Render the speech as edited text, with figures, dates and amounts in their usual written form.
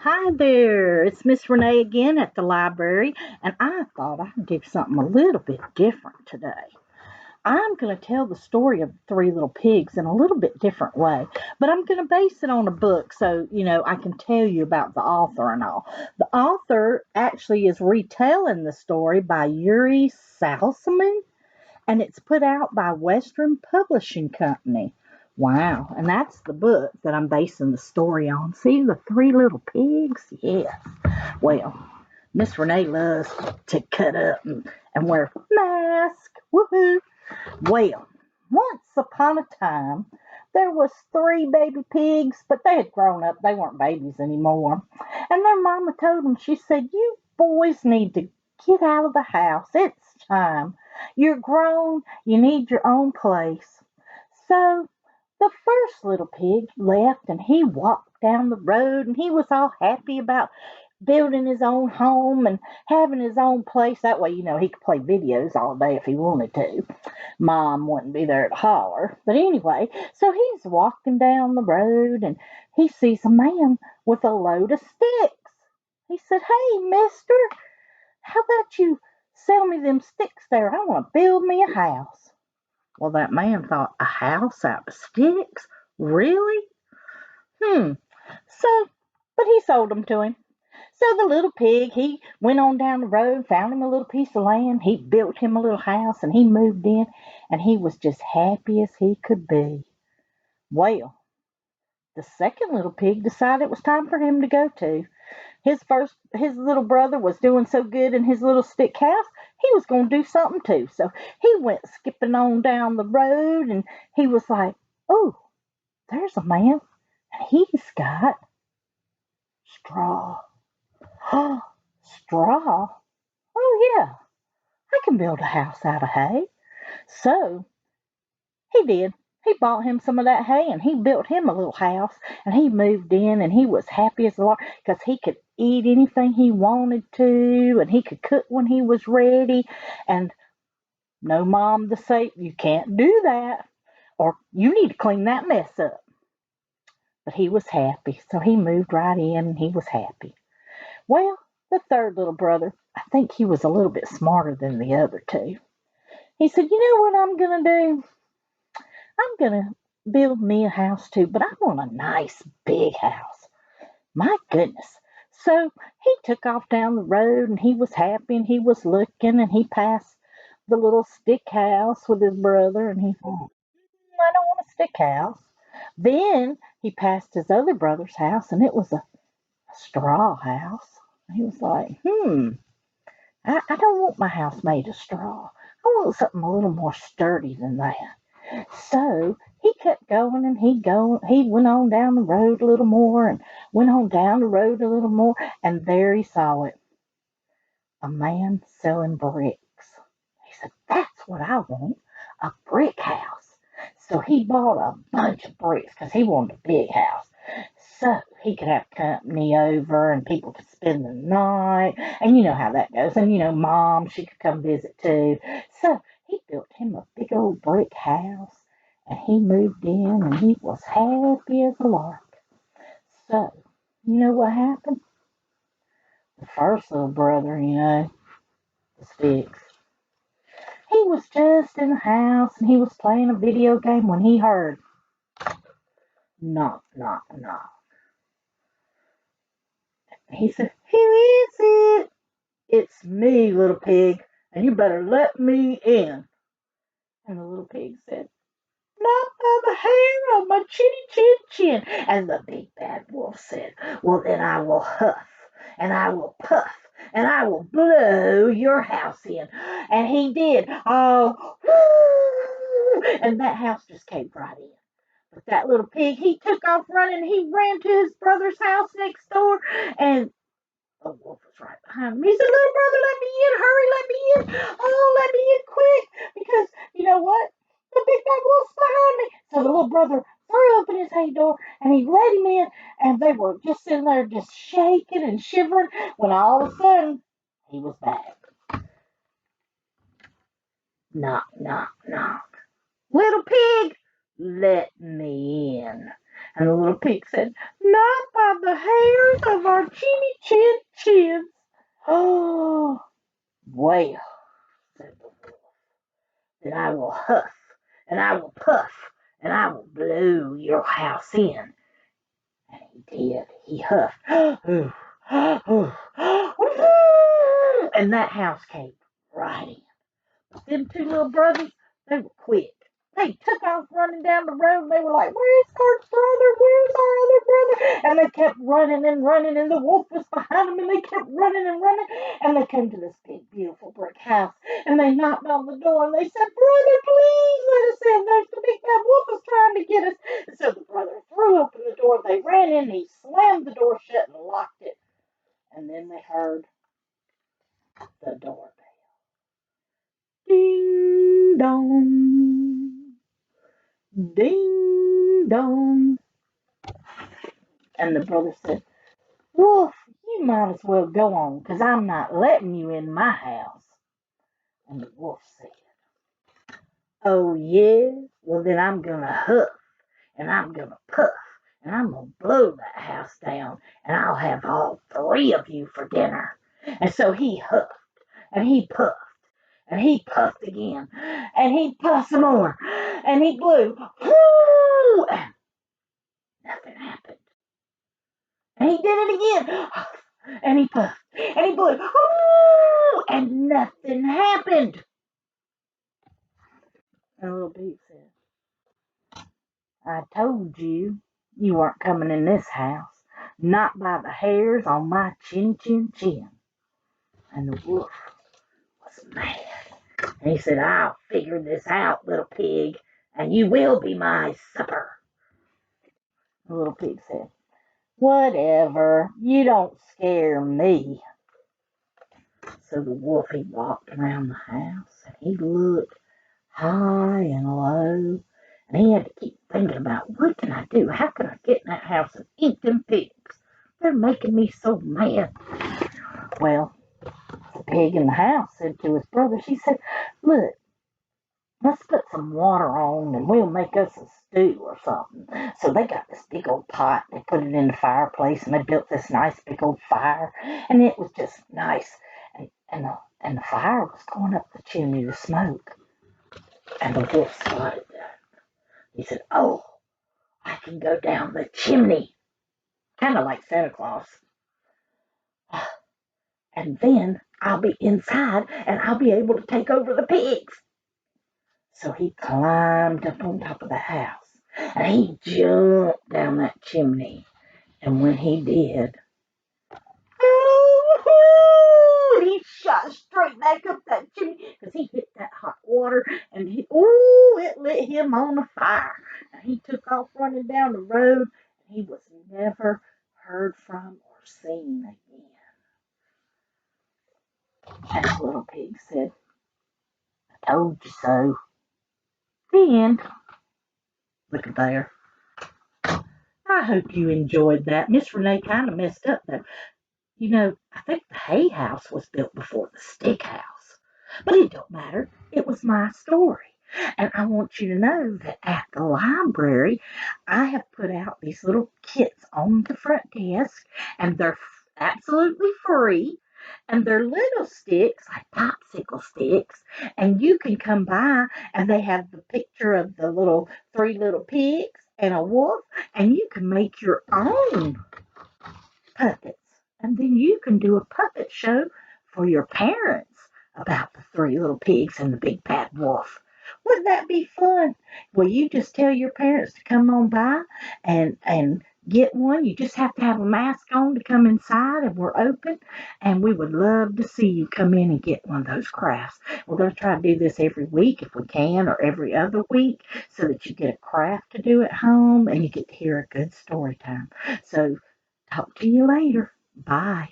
Hi there, it's Miss Renee again at the library, and I thought I'd do something a little bit different today. I'm going to tell the story of Three Little Pigs in a little bit different way, but I'm going to base it on a book so, I can tell you about the author and all. The author actually is retelling the story by Yuri Salzman, and it's put out by Western Publishing Company. Wow, and that's the book that I'm basing the story on. See the Three Little Pigs? Yes. Well, Miss Renee loves to cut up and wear masks. Woohoo! Well, once upon a time, there was three baby pigs, but they had grown up. They weren't babies anymore. And their mama told them, she said, "You boys need to get out of the house. It's time. You're grown. You need your own place." So the first little pig left and he walked down the road and he was all happy about building his own home and having his own place. That way, he could play videos all day if he wanted to. Mom wouldn't be there to holler. But anyway, so he's walking down the road and he sees a man with a load of sticks. He said, "Hey, mister, how about you sell me them sticks there? I want to build me a house." Well, that man thought, a house out of sticks? Really? Hmm. So, but he sold them to him. So the little pig, he went on down the road, found him a little piece of land. He built him a little house and he moved in and he was just happy as he could be. Well, the second little pig decided it was time for him to go too. His little brother was doing so good in his little stick house, he was going to do something too. So he went skipping on down the road and he was like, "Oh, there's a man and he's got straw." Straw? Oh, yeah, I can build a house out of hay. So he did. He bought him some of that hay and he built him a little house and he moved in and he was happy as a lark because he could eat anything he wanted to and he could cook when he was ready. And no mom to say, "You can't do that," or "You need to clean that mess up." But he was happy. So he moved right in and he was happy. Well, the third little brother, I think he was a little bit smarter than the other two. He said, "You know what I'm going to do? I'm going to build me a house too, but I want a nice big house." My goodness. So he took off down the road and he was happy and he was looking and he passed the little stick house with his brother and he thought, "I don't want a stick house." Then he passed his other brother's house and it was a straw house. He was like, I don't want my house made of straw. I want something a little more sturdy than that. So he kept going and he went on down the road a little more and went on down the road a little more and there he saw it. A man selling bricks. He said, "That's what I want, a brick house." So he bought a bunch of bricks because he wanted a big house. So he could have company over and people could spend the night. And you know how that goes. And mom, she could come visit too. So he built him a big old brick house and he moved in and he was happy as a lark. So, you know what happened? The first little brother, the sticks. He was just in the house and he was playing a video game when he heard knock, knock, knock. He said, "Who is it?" "It's me, little pig, and you better let me in." And the little pig said, "Not by the hair on my chinny chin chin." And the big bad wolf said, "Well, then I will huff, and I will puff, and I will blow your house in." And he did. Oh, whoo! And that house just caved right in. But that little pig, he took off running. He ran to his brother's house next door, and the wolf was right behind him. He said, "Little brother, let me in. Hurry, let me in. Oh, let me in quick. Because you know what? The big bad wolf's behind me." So the little brother threw open his hay door and he let him in. And they were just sitting there just shaking and shivering when all of a sudden he was back. Knock, knock, knock. "Little pig, let me in." And the little pig said, "Not by the hairs of our chinny chin chins." Oh, well, said the wolf, then I will huff, and I will puff, and I will blow your house in. And he did. He huffed. And that house caved right in. Them two little brothers, they were quick. They took off running down the road. And they were like, "Where's our brother? Where's our other brother?" And they kept running and running, and the wolf was behind them, and they kept running and running. And they came to this big, beautiful brick house, and they knocked on the door, and they said, "Brother, please let us in. There's the big bad wolf is trying to get us." And so the brother threw open the door. They ran in, and he slammed the door shut and locked it. And then they heard the doorbell. Ding dong, ding dong. And the brother said, "Wolf, you might as well go on, 'cause I'm not letting you in my house." And the wolf said, "Oh, yeah? Well, then I'm going to huff, and I'm going to puff, and I'm going to blow that house down, and I'll have all three of you for dinner." And so he huffed, and he puffed, and he puffed again, and he puffed some more, and he blew, whoo, and nothing happened. And he did it again, and he puffed, and he blew, whoo, and nothing happened. And the little pig said, "I told you you weren't coming in this house, not by the hairs on my chin chin chin." And the wolf was mad. And he said, "I'll figure this out, little pig, and you will be my supper." The little pig said, "Whatever, you don't scare me." So the wolf, he walked around the house, and he looked high and low, and he had to keep thinking about, what can I do? How can I get in that house and eat them pigs? They're making me so mad. Well, the pig in the house said to his brother, she said, "Look, let's put some water on and we'll make us a stew or something." So they got this big old pot, they put it in the fireplace, and they built this nice big old fire, and it was just nice. And the fire was going up the chimney to smoke. And the wolf spotted that. He said, "Oh, I can go down the chimney," kind of like Santa Claus. "And then I'll be inside and I'll be able to take over the pigs." So he climbed up on top of the house and he jumped down that chimney. And when he did, he shot straight back up that chimney because he hit that hot water, and it lit him on a fire. And he took off running down the road, and he was never heard from or seen again. And the little pig said, "I told you so." The end. Look at there. I hope you enjoyed that. Miss Renee kind of messed up though. I think the hay house was built before the stick house. But it don't matter. It was my story. And I want you to know that at the library, I have put out these little kits on the front desk, and they're absolutely free. And they're little sticks, like popsicle sticks, and you can come by, and they have the picture of the three little pigs and a wolf, and you can make your own puppets. And then you can do a puppet show for your parents about the three little pigs and the big bad wolf. Wouldn't that be fun? Well, you just tell your parents to come on by and get one. You just have to have a mask on to come inside, and we're open. And we would love to see you come in and get one of those crafts. We're going to try to do this every week if we can, or every other week, so that you get a craft to do at home and you get to hear a good story time. So talk to you later. Bye.